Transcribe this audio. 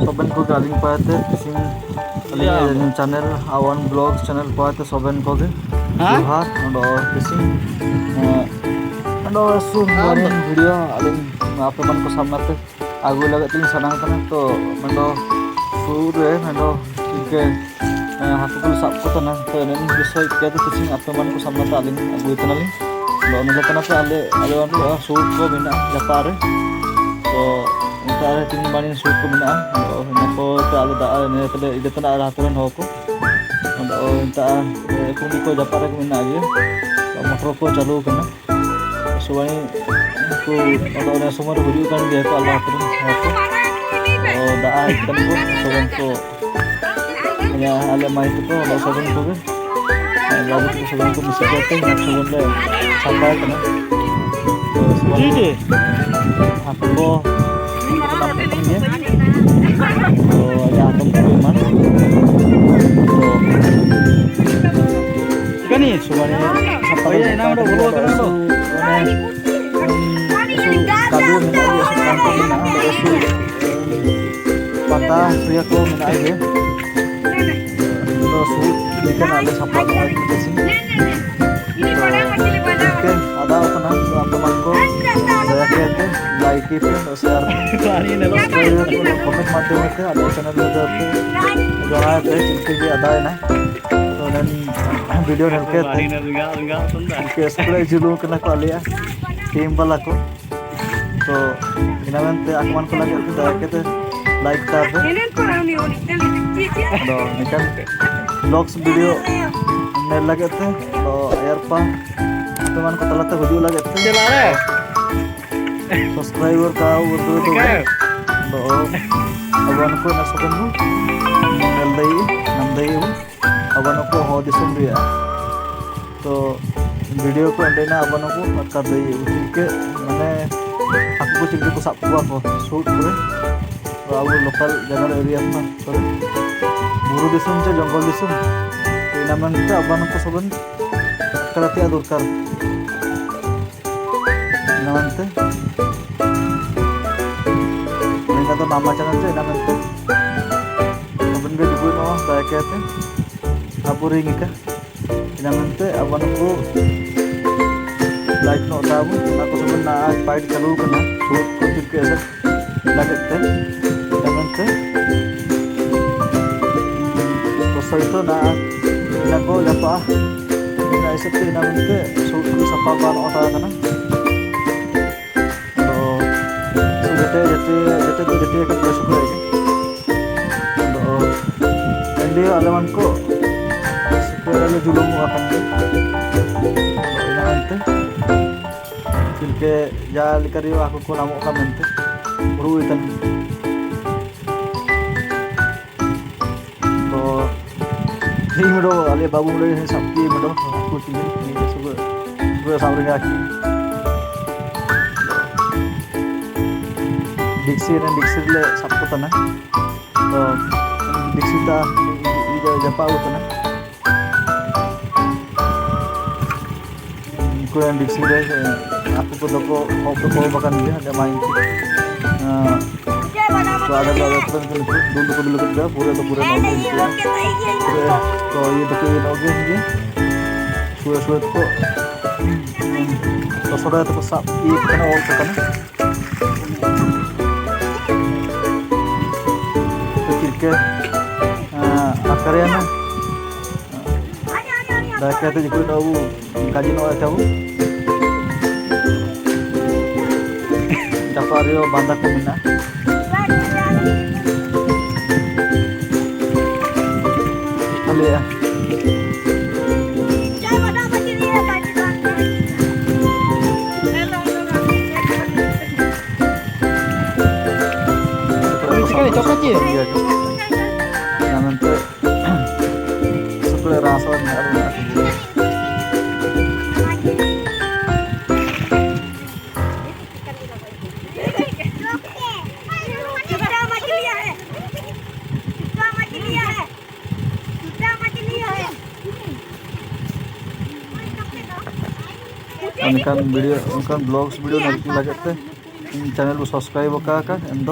soben ko galing pate fishing aling channel awan blog channel pate soben ko ge Johar ondo fishing ondo sum marin video aling ape man ko samate agu lagat ting sanang kana to mendo sure mendo ke haku ko sap ko tana to nen bisoy ke to fishing ape man ko samate aling agu itanali do nela kana pe ale wan ko sur ko bina japare to entare ting manin sur ko bina nako to ale da ne tele ide tana ara haturan hoko do enta kuni ko japare ko bina age motor ko chalu kana suwani ko odo sumar huju kan ge ko Allah haturan hoko da ikan ko suwan ko ya ale mai to do suwan ko ge lalu ko suwan ko misi ko te nak suwan le sampai kana jadi aku ko ya atom kuman ikan ni suwani sampai ya nama do bolo kan do kado mina ya sukan mina do patah suya ko mina aja तो suit लेकर आले सपा कैसी इनके आधा अपना तो आप मन को दया कहते लाइक कीजिए और शेयर कमेंट माध्यम से आधा चैनल में जाते जो है पे इनके भी आधा है ना तो नन वीडियो नलके इनके स्प्रे जुलू करना को आलिया टीम वाला को तो इनामन पे आकमान को लगे तो दया कहते लाइक करते तो निकल ब्लॉग्स वीडियो ने लगे थे तो एयरपा तेमान को तलाते वीडियो लगे थे सब्सक्राइबर का वो तो अवन को ना सकूँ नल दई अवन को हो दिसम दिया तो वीडियो को अंडेना अवन को कर दई के मैंने aku ko चिकन को साफ हुआ को शूट करे तो अब लोकल जगह एरिया में करे बुरु दिसum से जंगल दिसum ina mante aban ko soban karate adurkar ina mante mereka to nama channel se ina mante soban ge dibu no daya kete apuring ka ina mante aban ko like no tabu aku soban na fight chalu kana shoot ko tilke ऐसे लगते ina mante itu na nako lapa ina isip ina minte suku sapa ban ota kana to so jete ka besok lagi to ende alaman ko sekali julung akan ina minte tilke ja likari aku ko namo ka minte buru itan ini mendo ale babu mendo ini sabki mendo aku tinggal ini sudah sampai lagi diksi le sabko tanah तो diksi ta ini japa utana ko yang diksi le aku ko doko ko bahkan dia ada main तो आधा dulu kerja पूरे नौकरी तो ये तो कोई नौकरी है सुबह को तो थोड़ा तो साफ ये करना और करना तो किरके akarnya dah kata je kau tahu kaji no tahu Jafario banda ko mina ya coklat ya jangan tuh sebelah rasa उनका वीडियो उनका ब्लॉग्स वीडियो नहीं लगे थे चैनल को सब्सक्राइब का एंड